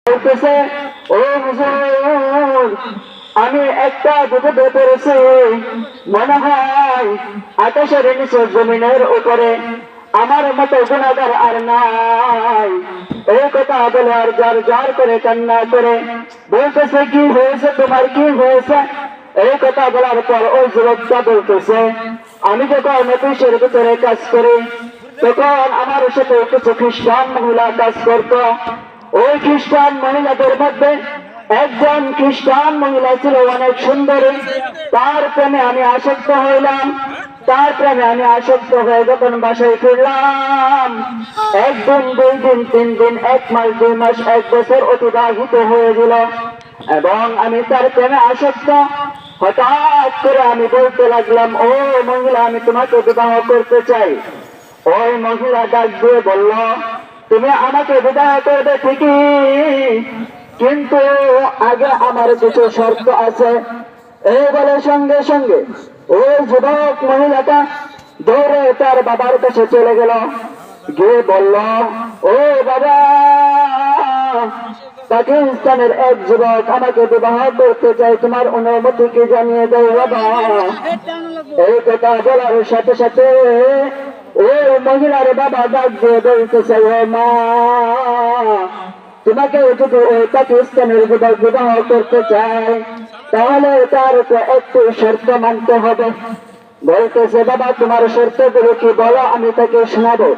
বলতেছে, ও হুজুর, আমি একটা বিপদে পড়েছি, মনে হয় আকাশের নিচে জমিনের উপরে আমার মতো গুণাগার আর নাই। এই কথা বলে আর যার যার করে কান্না করে বলতেছে, কি হয়েছে তোমার, কি হয়েছে? এই কথা বলার পর ওই যুবকটা বলতেছে, আমি যখন অফিসের ভিতরে কাজ করি তখন আমার সাথে কিছু খ্রিস্টান মহিলা কাজ করতো। ওই খ্রিস্টান মহিলাদের মধ্যে একজন খ্রিস্টান মহিলা ছিল অনেক সুন্দরী। তার প্রেমে আমি আসক্ত হইলাম। তার প্রেমে আমি আসক্ত হয়ে যখন বাসায় ফিরলাম, একদিন, 2 দিন, 3 দিন, 1 মাস, 2 মাস, 1 বছর অতিবাহিত হয়ে গেল এবং আমি তার প্রেমে আসক্ত। হঠাৎ করে আমি বলতে লাগলাম, ও মহিলা, আমি তোমাকে বিবাহ করতে চাই। ওই মহিলা ডাক দিয়ে বলল, তুমি আমাকে বিবাহ করবে ঠিকই, কিন্তু আগে আমার কিছু শর্ত আছে। এই বলে সঙ্গে সঙ্গে ওই যুবক মহিলাটা দৌড়ে তার বাবার কাছে চলে গেল, গিয়ে বলল, ও বাবা, পাকিস্তানের এক যুবক আমাকে বিবাহ করতে চাই, তোমার অনুমতি কি জানিয়ে দাও বাবা। এই কথা বলার সাথে সাথে ওই মহিলার বাবা ডাক দিয়ে বলতেছে, ও মা, তোমাকে যদি ওই পাকিস্তানের যুবক বিবাহ করতে চায় তাহলে তার একটু শর্ত মানতে হবে। বলতেছে, বাবা, তোমার শর্তগুলো কি বলো, আমি তাকে শোনাবো।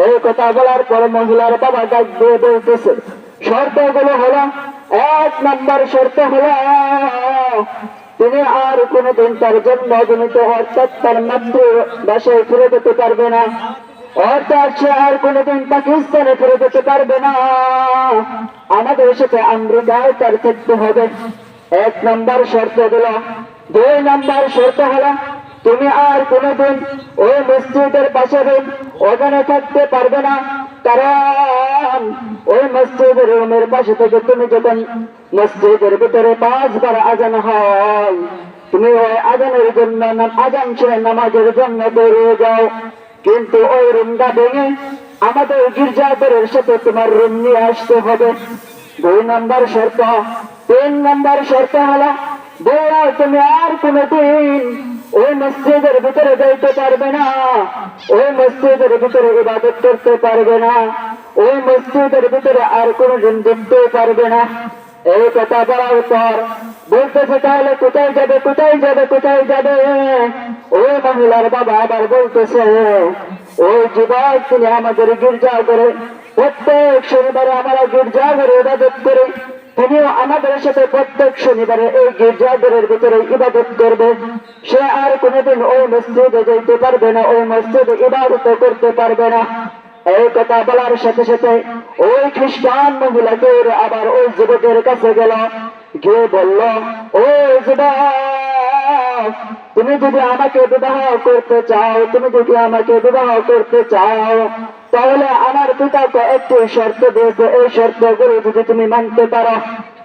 এই কথা বলার পর মহিলার বাবা ডাক দিয়ে বলতেছে, শর্তগুলো হলো, 1 নম্বর শর্ত হলো, তিনি আর কোনদিন তার জন্মভূমিত অর্থাৎ তার মাতৃভাষায় ফিরে যেতে পারবে না, অর্থাৎ সে আর কোনদিন পাকিস্তানে ফিরে যেতে পারবে না, আমাদের সাথে আমেরিকায় তার থাকতে হবে। 1 নম্বর শর্ত দিল। 2 নম্বর শর্ত হলো, তুমি আর কোনদিন ওই মসজিদের পাশে ওখানে থাকতে পারবে না, কারণ ওই মসজিদের রুমের পাশে থেকে তুমি যখন মসজিদের ভিতরে 5 বার আজান হয়, তুমি ওই আজানের জন্য আজান ছেড়ে নামাজের জন্য বেরিয়ে যাও, কিন্তু ওই রুমটা ভেঙে আমাদের গির্জাঘরের সাথে তোমার রুম নিয়ে আসতে হবে। 2 নম্বর শর্ত। 3 নম্বর শর্ত হলো, বৌরা, তুমি আর কোনদিন ওই মসজিদের ভিতরে যাইতে পারবে না, ওই মসজিদের ভিতরে ইবাদত করতে পারবে না, ওই মসজিদের ভিতরে আর কোনদিন ঢুকতে পারবে না। এই কথা বলার পর বলতেছে, তাহলে কোথায় যাবে, কোথায় যাবে, কোথায় যাবে? ওই মহিলার বাবা আবার বলতেছে, ওই যুবক, তিনি আমাদের গির্জা করে প্রত্যেক শনিবারে আমরা গির্জা করে ইবাদত করি, তিনিও আমাদের সাথে প্রত্যেক শনিবারে এই গির্জাঘরের ভিতরে ইবাদত করবে, সে আর কোনদিন ওই মসজিদে যেতে পারবে না, ওই মসজিদে ইবাদত করতে পারবে না। এই কথা বলার সাথে সাথে ওই খ্রিস্টান মহিলাকে আবার ওই যুবকের কাছে গেল, গিয়ে বলল, ও যুবক, তুমি যদি আমাকে বিবাহ করতে চাও, তুমি যদি আমাকে বিবাহ করতে চাও, তাহলে আমার পিতাকে একটি শর্ত দিয়েছে, এই শর্তগুলো যদি তুমি মানতে পারো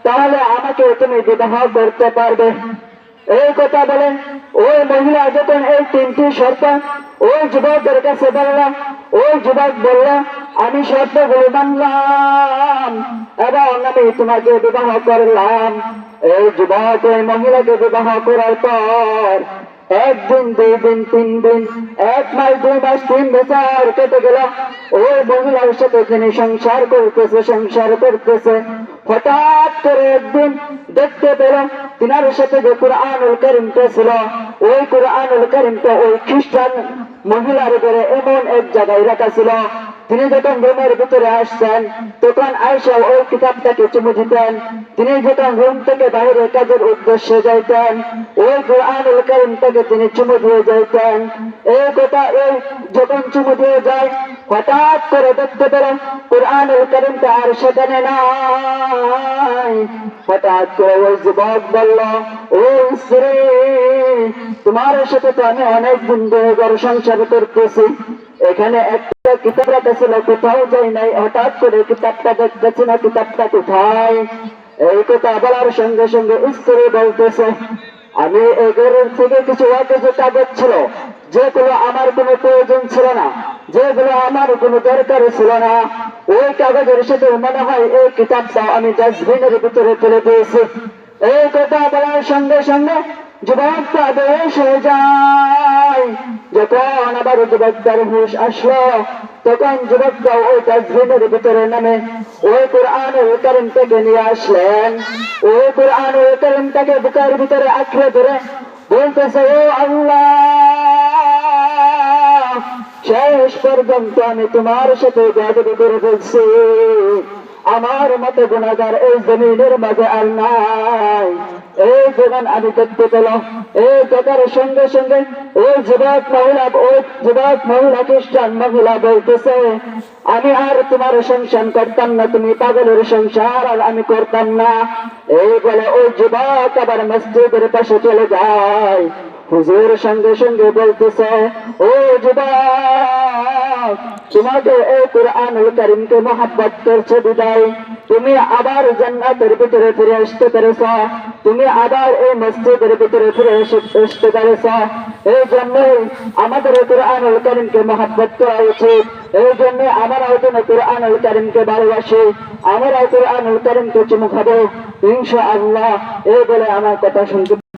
তাহলে আমাকে তুমি বিবাহ করতে পারবে। এই কথা বলেন ওই মহিলা যখন এই 3টি শর্ত ওই যুবকের কাছে বলল, ওই যুবক বলল, আমি শর্তগুলো মানলাম এবং আমি তোমাকে বিবাহ করলাম। এই যুবক ওই মহিলাকে বিবাহ করার পর 1 দিন, 2 দিন, 3 দিন, 1 মাস, 2 মাস, 3 বছর কেটে গেল। ওই মহিলার সাথে তিনি সংসার করতেছে। হঠাৎ করে একদিন দেখতে পেল তিনার সাথে যে কুরআনুল কারীমটা ছিল, ওই কুরআনুল কারীমটা ওই খ্রিস্টান মহিলার ঘরে এমন এক জায়গায় রাখা ছিল। তিনি যখন রুমের ভিতরে আসতেন তখন আয়েশা ওই কিতাবটাকে চুমু দিতেন। তিনি যখন রুম থেকে বাইরে কাজের উদ্দেশ্যে যাইতেন, ওই কুরআনুল কারীমটাকে তিনি চুমু দিয়ে যাইতেন। এই কথা যখন চুমু দিয়ে যায়, হঠাৎ করে দেখতে পেলেন কুরআনুল কারীমটা আর সেখানে নাই। হঠাৎ করে ওই যুবক বলল, ও স্ত্রী, তোমার সাথে তো আমি অনেক দিন ধরে ঘর সংসার করতেছি, এখানে একটা কিতাব রাখা ছিল, কোথাও যাই নাই, হঠাৎ করে কিতাবটা দেখতেছি না, কিতাবটা কোথায়? এই কথা বলার সঙ্গে সঙ্গে স্ত্রী বলতেছে, আমি এই ঘরের থেকে কিছু কাগজ ছিল যেগুলো আমার কোনো প্রয়োজন ছিল না, যেগুলো আমার কোনো দরকার ছিল না, ওই কাগজের সাথে মনে হয় এই কিতাবটা আমি ডাস্টবিনের ভিতরে ফেলে দিয়েছি। এই কথা বলার সঙ্গে সঙ্গে যুবকটা বেশ হয়ে যায়। যখন আবার যুবকটার হুঁশ আসলো, তখন যুবকটা ওই ডাস্টবিনের ভিতরে নামে ওই কোরআনুল কারীমটাকে নিয়ে আসলেন। ওই কোরআনুল কারীমটাকে বুকের ভিতরে আঁকড়ে ধরে বলতেছে, ও আল্লাহ, শেষ পর্যন্ত আমি তোমার সাথে বেয়াদবি করে ফেলছি। আমার মতো গুনাহগার এই জমিনের মাঝে আর নাই। এই যখন আমি দেখতে পেলাম, এই দেখার সঙ্গে সঙ্গে ওই যুবক মহিলা খ্রিস্টান মহিলা বলতেছে, আমি আর তোমার সংসার করতাম না, তুমি পাগলের সংসার আর আমি করতাম না। এই বলে ওই যুবক আবার মসজিদের পাশে চলে যায়। হুজুর সঙ্গে সঙ্গে বলতেছে, ও যুবক, তোমাকে এই কোরআনুল কারীমকে মহব্বত করছে বিদায় তুমি আবার জান্নাতের ভিতরে ফিরে আসতে পেরেছ, তুমি আবার এই মসজিদের ভিতরে ফিরে আসতে পেরেছ। এই জন্যই আমাদের কোরআনুল কারীমকে মহব্বত করা উচিত। এই জন্য আমরাও যেন কোরআনুল কারীমকে ভালোবাসি, আমরাও কোরআনুল কারীমকে চুমু খাবো ইনশাআল্লাহ। এই বলে আমার কথা শুনতে